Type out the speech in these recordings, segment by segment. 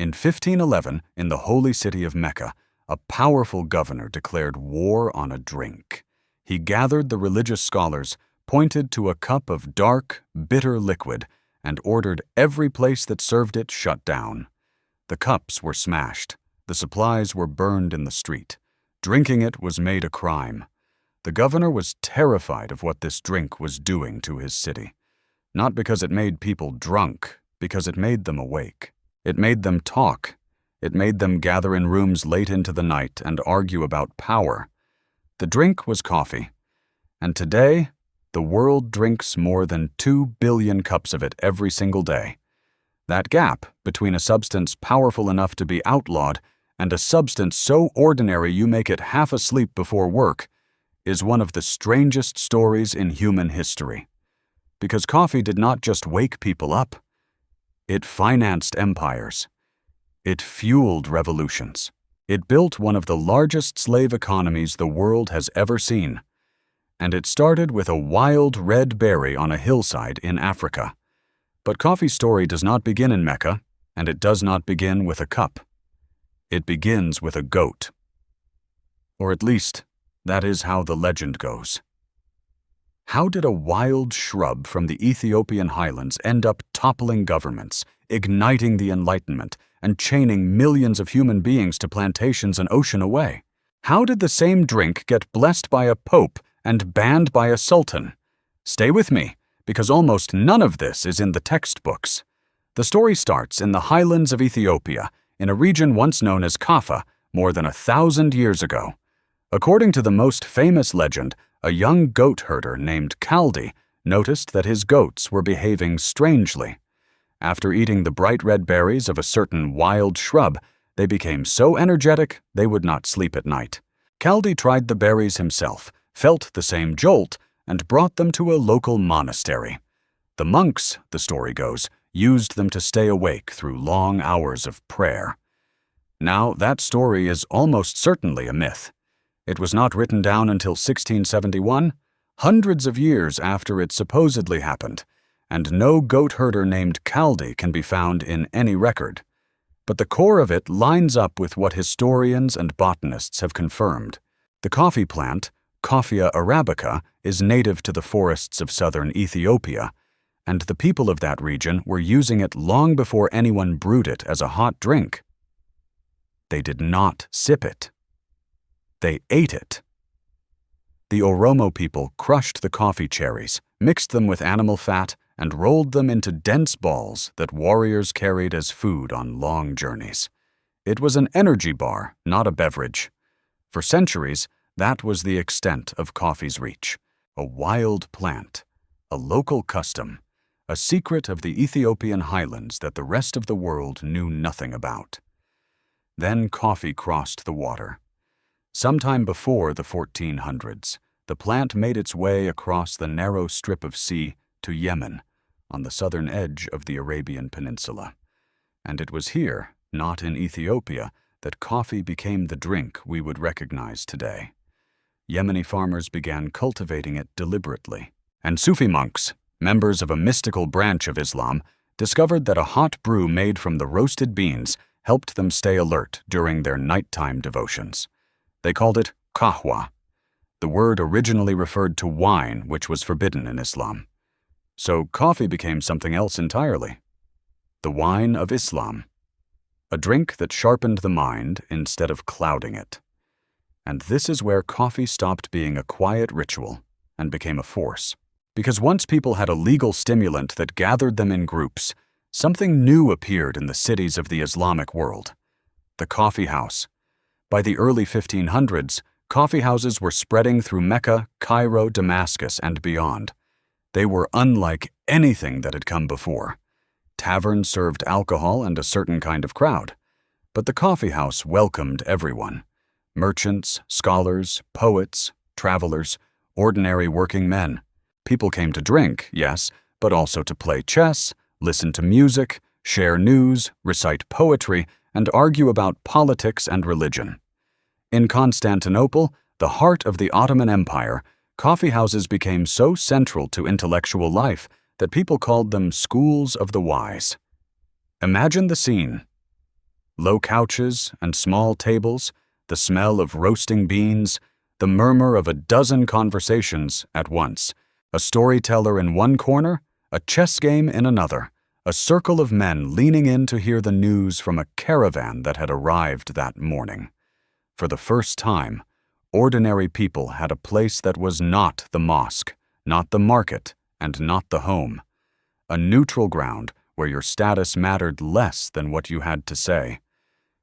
In 1511, in the holy city of Mecca, a powerful governor declared war on a drink. He gathered the religious scholars, pointed to a cup of dark, bitter liquid, and ordered every place that served it shut down. The cups were smashed. The supplies were burned in the street. Drinking it was made a crime. The governor was terrified of what this drink was doing to his city. Not because it made people drunk, because it made them awake. It made them talk. It made them gather in rooms late into the night and argue about power. The drink was coffee. And today, the world drinks more than 2 billion cups of it every single day. That gap between a substance powerful enough to be outlawed and a substance so ordinary you make it half asleep before work is one of the strangest stories in human history. Because coffee did not just wake people up. It financed empires. It fueled revolutions. It built one of the largest slave economies the world has ever seen. And it started with a wild red berry on a hillside in Africa. But coffee's story does not begin in Mecca, and it does not begin with a cup. It begins with a goat. Or at least, that is how the legend goes. How did a wild shrub from the Ethiopian highlands end up toppling governments, igniting the Enlightenment, and chaining millions of human beings to plantations an ocean away? How did the same drink get blessed by a pope and banned by a sultan? Stay with me, because almost none of this is in the textbooks. The story starts in the highlands of Ethiopia, in a region once known as Kaffa, more than 1,000 years ago. According to the most famous legend, a young goat herder named Kaldi noticed that his goats were behaving strangely. After eating the bright red berries of a certain wild shrub, they became so energetic they would not sleep at night. Kaldi tried the berries himself, felt the same jolt, and brought them to a local monastery. The monks, the story goes, used them to stay awake through long hours of prayer. Now, that story is almost certainly a myth. It was not written down until 1671, hundreds of years after it supposedly happened, and no goat herder named Kaldi can be found in any record. But the core of it lines up with what historians and botanists have confirmed. The coffee plant, Coffea arabica, is native to the forests of southern Ethiopia, and the people of that region were using it long before anyone brewed it as a hot drink. They did not sip it. They ate it. The Oromo people crushed the coffee cherries, mixed them with animal fat, and rolled them into dense balls that warriors carried as food on long journeys. It was an energy bar, not a beverage. For centuries, that was the extent of coffee's reach. A wild plant, a local custom, a secret of the Ethiopian highlands that the rest of the world knew nothing about. Then coffee crossed the water. Sometime before the 1400s, the plant made its way across the narrow strip of sea to Yemen, on the southern edge of the Arabian Peninsula. And it was here, not in Ethiopia, that coffee became the drink we would recognize today. Yemeni farmers began cultivating it deliberately, and Sufi monks, members of a mystical branch of Islam, discovered that a hot brew made from the roasted beans helped them stay alert during their nighttime devotions. They called it kahwa. The word originally referred to wine, which was forbidden in Islam. So coffee became something else entirely. The wine of Islam. A drink that sharpened the mind instead of clouding it. And this is where coffee stopped being a quiet ritual and became a force. Because once people had a legal stimulant that gathered them in groups, something new appeared in the cities of the Islamic world. The coffeehouse. By the early 1500s, coffeehouses were spreading through Mecca, Cairo, Damascus, and beyond. They were unlike anything that had come before. Taverns served alcohol and a certain kind of crowd. But the coffeehouse welcomed everyone. Merchants, scholars, poets, travelers, ordinary working men. People came to drink, yes, but also to play chess, listen to music, share news, recite poetry, and argue about politics and religion. In Constantinople, the heart of the Ottoman Empire, coffeehouses became so central to intellectual life that people called them schools of the wise. Imagine the scene. Low couches and small tables, the smell of roasting beans, the murmur of a dozen conversations at once, a storyteller in one corner, a chess game in another, a circle of men leaning in to hear the news from a caravan that had arrived that morning. For the first time, ordinary people had a place that was not the mosque, not the market, and not the home. A neutral ground where your status mattered less than what you had to say.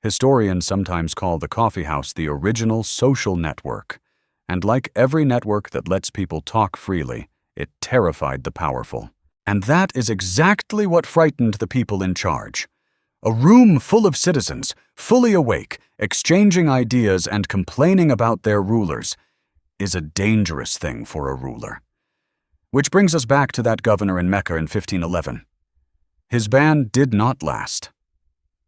Historians sometimes call the coffeehouse the original social network, and like every network that lets people talk freely, it terrified the powerful. And that is exactly what frightened the people in charge. A room full of citizens, fully awake, exchanging ideas and complaining about their rulers, is a dangerous thing for a ruler. Which brings us back to that governor in Mecca in 1511. His ban did not last.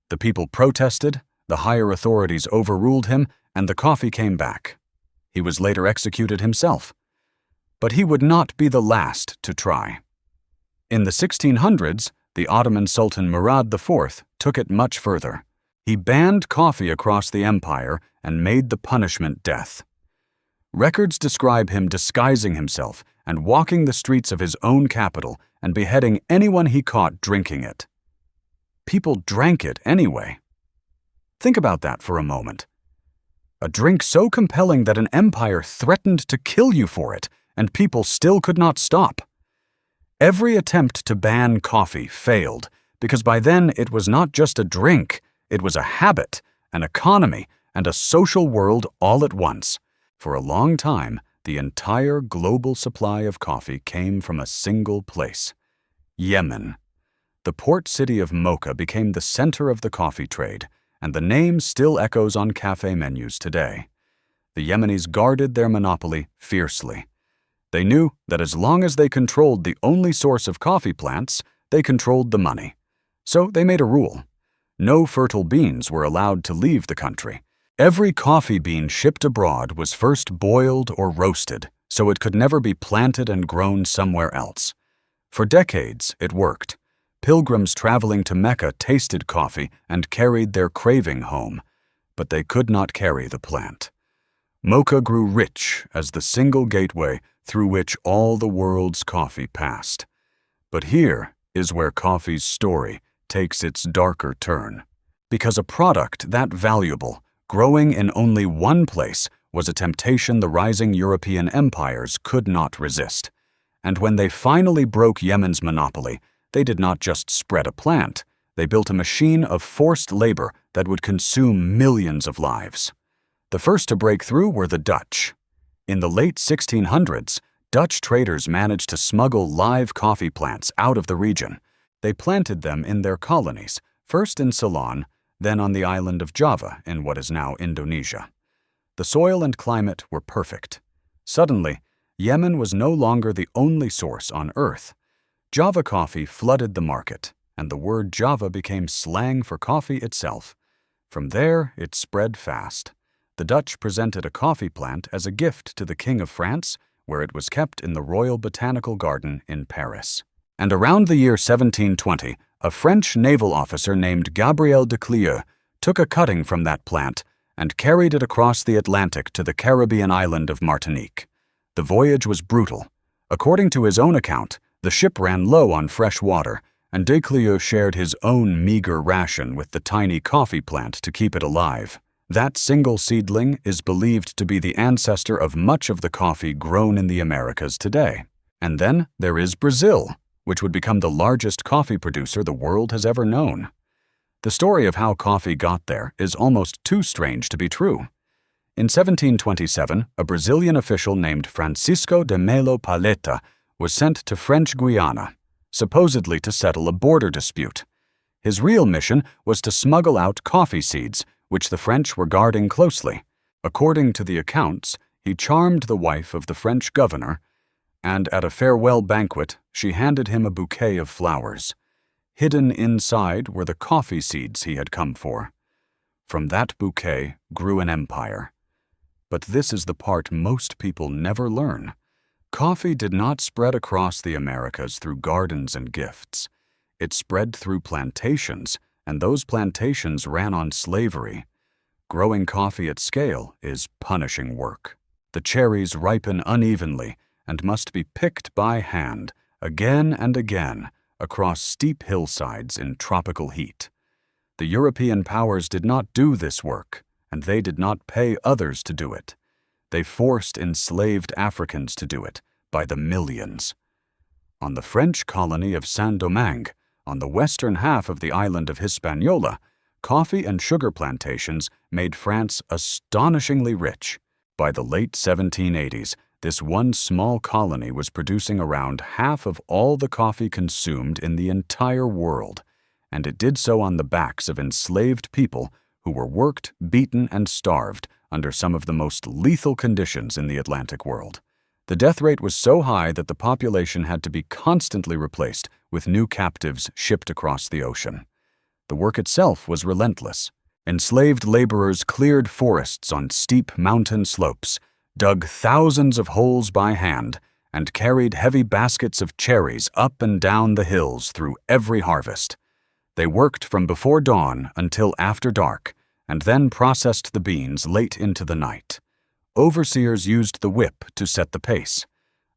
The people protested, the higher authorities overruled him, and the coffee came back. He was later executed himself. But he would not be the last to try. In the 1600s, the Ottoman Sultan Murad IV took it much further. He banned coffee across the empire and made the punishment death. Records describe him disguising himself and walking the streets of his own capital and beheading anyone he caught drinking it. People drank it anyway. Think about that for a moment. A drink so compelling that an empire threatened to kill you for it, and people still could not stop. Every attempt to ban coffee failed, because by then it was not just a drink, it was a habit, an economy, and a social world all at once. For a long time, the entire global supply of coffee came from a single place: Yemen. The port city of Mocha became the center of the coffee trade, and the name still echoes on cafe menus today. The Yemenis guarded their monopoly fiercely. They knew that as long as they controlled the only source of coffee plants, they controlled the money. So they made a rule. No fertile beans were allowed to leave the country. Every coffee bean shipped abroad was first boiled or roasted, so it could never be planted and grown somewhere else. For decades, it worked. Pilgrims traveling to Mecca tasted coffee and carried their craving home, but they could not carry the plant. Mocha grew rich as the single gateway through which all the world's coffee passed. But here is where coffee's story takes its darker turn. Because a product that valuable, growing in only one place, was a temptation the rising European empires could not resist. And when they finally broke Yemen's monopoly, they did not just spread a plant, they built a machine of forced labor that would consume millions of lives. The first to break through were the Dutch. In the late 1600s, Dutch traders managed to smuggle live coffee plants out of the region. They planted them in their colonies, first in Ceylon, then on the island of Java in what is now Indonesia. The soil and climate were perfect. Suddenly, Yemen was no longer the only source on Earth. Java coffee flooded the market, and the word Java became slang for coffee itself. From there, it spread fast. The Dutch presented a coffee plant as a gift to the King of France, where it was kept in the Royal Botanical Garden in Paris. And around the year 1720, a French naval officer named Gabriel de Clieu took a cutting from that plant and carried it across the Atlantic to the Caribbean island of Martinique. The voyage was brutal. According to his own account, the ship ran low on fresh water, and de Clieu shared his own meager ration with the tiny coffee plant to keep it alive. That single seedling is believed to be the ancestor of much of the coffee grown in the Americas today. And then there is Brazil, which would become the largest coffee producer the world has ever known. The story of how coffee got there is almost too strange to be true. In 1727, a Brazilian official named Francisco de Melo Palheta was sent to French Guiana, supposedly to settle a border dispute. His real mission was to smuggle out coffee seeds, which the French were guarding closely. According to the accounts, he charmed the wife of the French governor, and at a farewell banquet, she handed him a bouquet of flowers. Hidden inside were the coffee seeds he had come for. From that bouquet grew an empire. But this is the part most people never learn. Coffee did not spread across the Americas through gardens and gifts. It spread through plantations and those plantations ran on slavery. Growing coffee at scale is punishing work. The cherries ripen unevenly and must be picked by hand, again and again, across steep hillsides in tropical heat. The European powers did not do this work, and they did not pay others to do it. They forced enslaved Africans to do it by the millions. On the French colony of Saint-Domingue, on the western half of the island of Hispaniola, coffee and sugar plantations made France astonishingly rich. By the late 1780s, this one small colony was producing around half of all the coffee consumed in the entire world, and it did so on the backs of enslaved people who were worked, beaten, and starved under some of the most lethal conditions in the Atlantic world. The death rate was so high that the population had to be constantly replaced with new captives shipped across the ocean. The work itself was relentless. Enslaved laborers cleared forests on steep mountain slopes, dug thousands of holes by hand, and carried heavy baskets of cherries up and down the hills through every harvest. They worked from before dawn until after dark, and then processed the beans late into the night. Overseers used the whip to set the pace.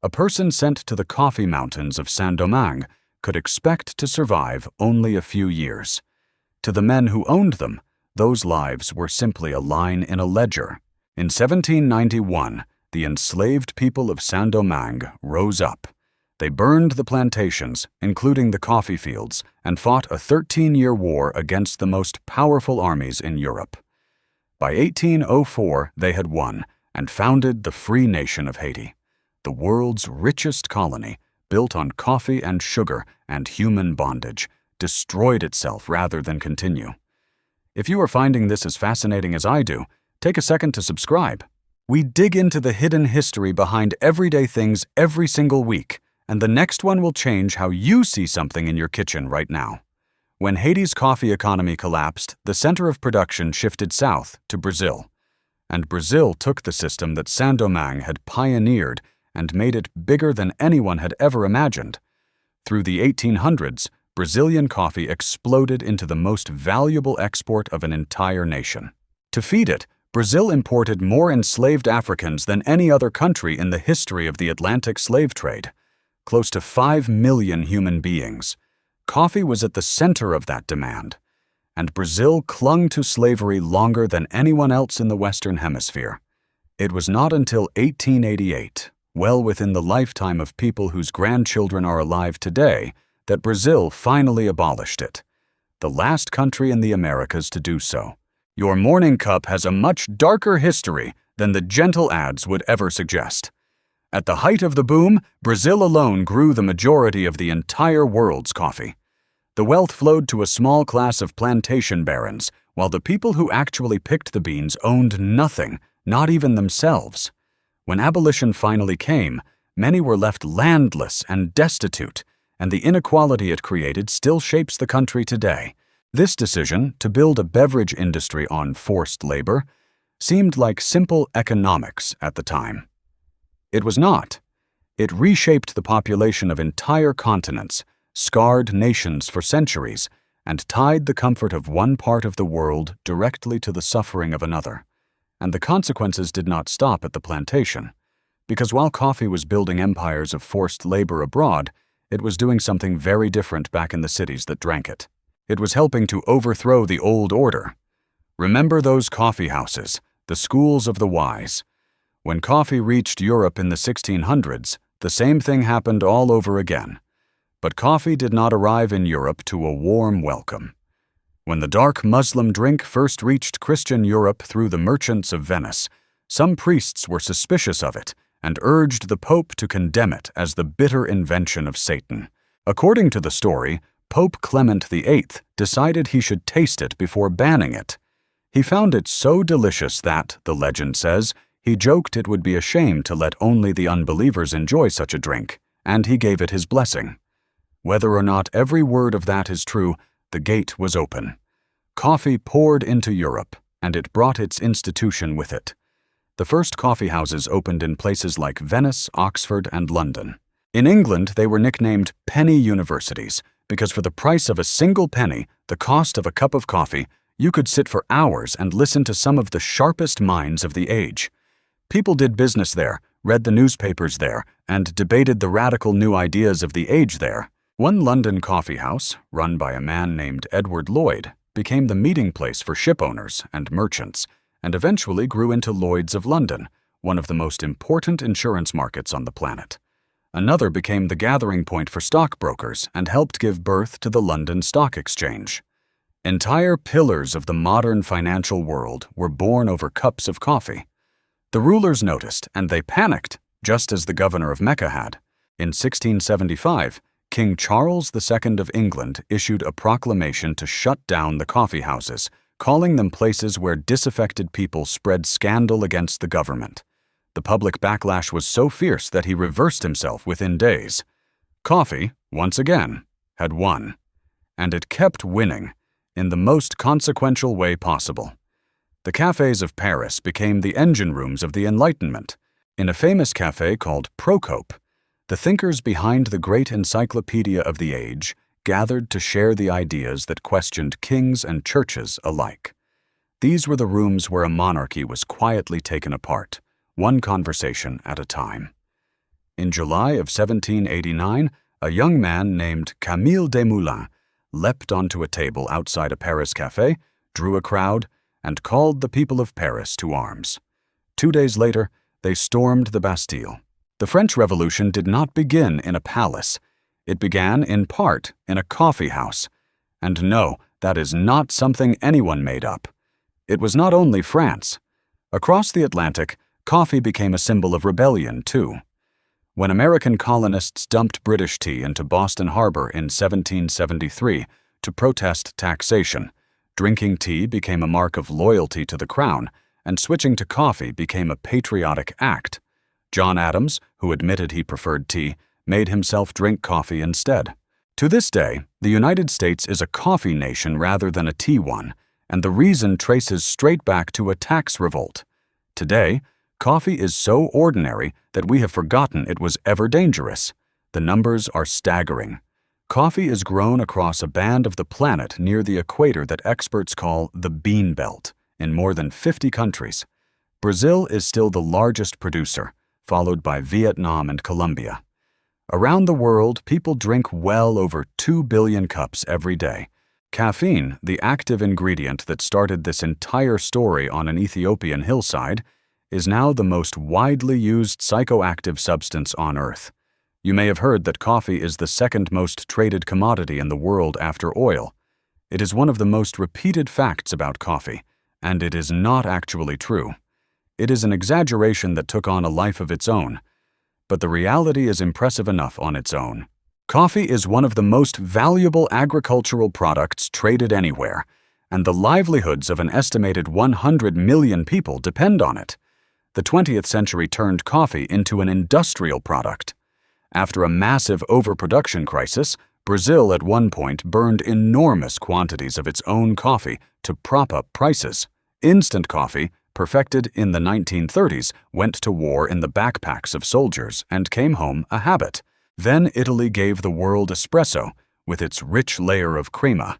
A person sent to the coffee mountains of Saint-Domingue could expect to survive only a few years. To the men who owned them, those lives were simply a line in a ledger. In 1791, the enslaved people of Saint-Domingue rose up. They burned the plantations, including the coffee fields, and fought a 13-year war against the most powerful armies in Europe. By 1804, they had won and founded the free nation of Haiti, the world's richest colony, built on coffee and sugar and human bondage, destroyed itself rather than continue. If you are finding this as fascinating as I do, take a second to subscribe. We dig into the hidden history behind everyday things every single week, and the next one will change how you see something in your kitchen right now. When Haiti's coffee economy collapsed, the center of production shifted south to Brazil. And Brazil took the system that Saint-Domingue had pioneered and made it bigger than anyone had ever imagined. Through the 1800s, Brazilian coffee exploded into the most valuable export of an entire nation. To feed it, Brazil imported more enslaved Africans than any other country in the history of the Atlantic slave trade. Close to 5 million human beings. Coffee was at the center of that demand. And Brazil clung to slavery longer than anyone else in the Western Hemisphere. It was not until 1888, well within the lifetime of people whose grandchildren are alive today, that Brazil finally abolished it, the last country in the Americas to do so. Your morning cup has a much darker history than the gentle ads would ever suggest. At the height of the boom, Brazil alone grew the majority of the entire world's coffee. The wealth flowed to a small class of plantation barons, while the people who actually picked the beans owned nothing, not even themselves. When abolition finally came, many were left landless and destitute, and the inequality it created still shapes the country today. This decision, to build a beverage industry on forced labor, seemed like simple economics at the time. It was not. It reshaped the population of entire continents, scarred nations for centuries, and tied the comfort of one part of the world directly to the suffering of another. And the consequences did not stop at the plantation, because while coffee was building empires of forced labor abroad, it was doing something very different back in the cities that drank it. It was helping to overthrow the old order. Remember those coffeehouses, the schools of the wise. When coffee reached Europe in the 1600s, the same thing happened all over again. But coffee did not arrive in Europe to a warm welcome. When the dark Muslim drink first reached Christian Europe through the merchants of Venice, some priests were suspicious of it and urged the Pope to condemn it as the bitter invention of Satan. According to the story, Pope Clement VIII decided he should taste it before banning it. He found it so delicious that, the legend says, he joked it would be a shame to let only the unbelievers enjoy such a drink, and he gave it his blessing. Whether or not every word of that is true, the gate was open. Coffee poured into Europe, and it brought its institution with it. The first coffeehouses opened in places like Venice, Oxford, and London. In England, they were nicknamed penny universities, because for the price of a single penny, The cost of a cup of coffee, you could sit for hours and listen to some of the sharpest minds of the age. People did business there, read the newspapers there, and debated the radical new ideas of the age there. One London coffeehouse, run by a man named Edward Lloyd, became the meeting place for shipowners and merchants, and eventually grew into Lloyd's of London, one of the most important insurance markets on the planet. Another became the gathering point for stockbrokers and helped give birth to the London Stock Exchange. Entire pillars of the modern financial world were born over cups of coffee. The rulers noticed, and they panicked, just as the governor of Mecca had. In 1675, King Charles II of England issued a proclamation to shut down the coffeehouses, calling them places where disaffected people spread scandal against the government. The public backlash was so fierce that he reversed himself within days. Coffee, once again, had won. And it kept winning, in the most consequential way possible. The cafes of Paris became the engine rooms of the Enlightenment. In a famous cafe called Procope, the thinkers behind the great encyclopedia of the age gathered to share the ideas that questioned kings and churches alike. These were the rooms where a monarchy was quietly taken apart, one conversation at a time. In July of 1789, a young man named Camille Desmoulins leapt onto a table outside a Paris cafe, drew a crowd, and called the people of Paris to arms. 2 days later, they stormed the Bastille. The French Revolution did not begin in a palace. It began, in part, in a coffee house. And no, that is not something anyone made up. It was not only France. Across the Atlantic, coffee became a symbol of rebellion, too. When American colonists dumped British tea into Boston Harbor in 1773 to protest taxation, drinking tea became a mark of loyalty to the crown, and switching to coffee became a patriotic act. John Adams, who admitted he preferred tea, made himself drink coffee instead. To this day, the United States is a coffee nation rather than a tea one, and the reason traces straight back to a tax revolt. Today, coffee is so ordinary that we have forgotten it was ever dangerous. The numbers are staggering. Coffee is grown across a band of the planet near the equator that experts call the Bean Belt, in more than 50 countries. Brazil is still the largest producer, followed by Vietnam and Colombia. Around the world, people drink well over 2 billion cups every day. Caffeine, the active ingredient that started this entire story on an Ethiopian hillside, is now the most widely used psychoactive substance on Earth. You may have heard that coffee is the second most traded commodity in the world after oil. It is one of the most repeated facts about coffee, and it is not actually true. It is an exaggeration that took on a life of its own, but the reality is impressive enough on its own. Coffee is one of the most valuable agricultural products traded anywhere, and the livelihoods of an estimated 100 million people depend on it. The 20th century turned coffee into an industrial product. After a massive overproduction crisis, Brazil at one point burned enormous quantities of its own coffee to prop up prices. Instant coffee, perfected in the 1930s, went to war in the backpacks of soldiers and came home a habit. Then Italy gave the world espresso, with its rich layer of crema.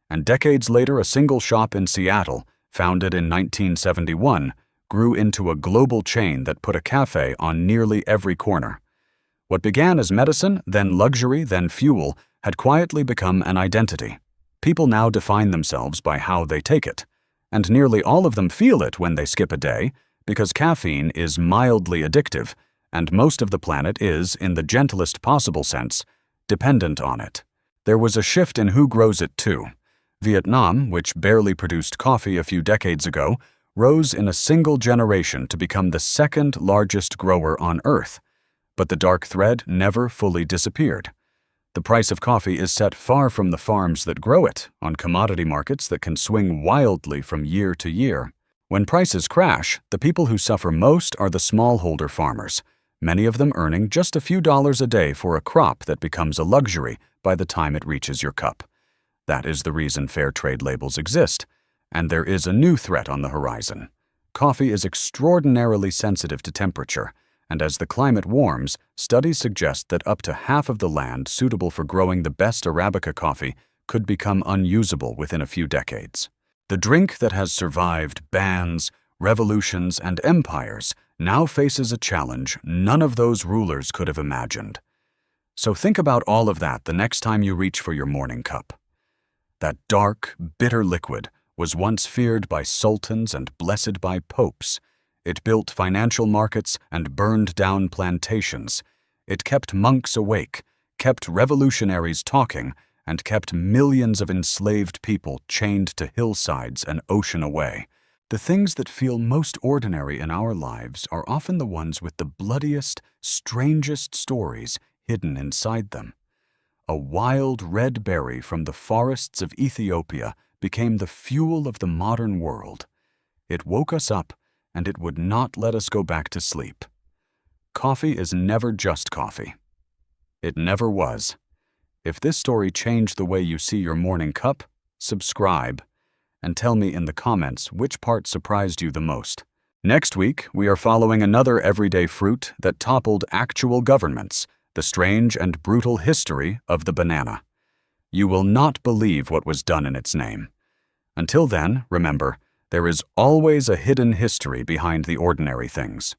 And decades later, a single shop in Seattle, founded in 1971, grew into a global chain that put a cafe on nearly every corner. What began as medicine, then luxury, then fuel, had quietly become an identity. People now define themselves by how they take it, and nearly all of them feel it when they skip a day, because caffeine is mildly addictive, and most of the planet is, in the gentlest possible sense, dependent on it. There was a shift in who grows it too. Vietnam, which barely produced coffee a few decades ago, rose in a single generation to become the second largest grower on Earth. But the dark thread never fully disappeared. The price of coffee is set far from the farms that grow it, on commodity markets that can swing wildly from year to year. When prices crash, the people who suffer most are the smallholder farmers, many of them earning just a few dollars a day for a crop that becomes a luxury by the time it reaches your cup. That is the reason fair trade labels exist. And there is a new threat on the horizon. Coffee is extraordinarily sensitive to temperature, and as the climate warms, studies suggest that up to half of the land suitable for growing the best Arabica coffee could become unusable within a few decades. The drink that has survived bans, revolutions, and empires now faces a challenge none of those rulers could have imagined. So think about all of that the next time you reach for your morning cup. That dark, bitter liquid was once feared by sultans and blessed by popes. It built financial markets and burned down plantations. It kept monks awake, kept revolutionaries talking, and kept millions of enslaved people chained to hillsides an ocean away. The things that feel most ordinary in our lives are often the ones with the bloodiest, strangest stories hidden inside them. A wild red berry from the forests of Ethiopia became the fuel of the modern world. It woke us up, and it would not let us go back to sleep. Coffee is never just coffee. It never was. If this story changed the way you see your morning cup, subscribe, and tell me in the comments which part surprised you the most. Next week, we are following another everyday fruit that toppled actual governments, the strange and brutal history of the banana. You will not believe what was done in its name. Until then, remember, there is always a hidden history behind the ordinary things.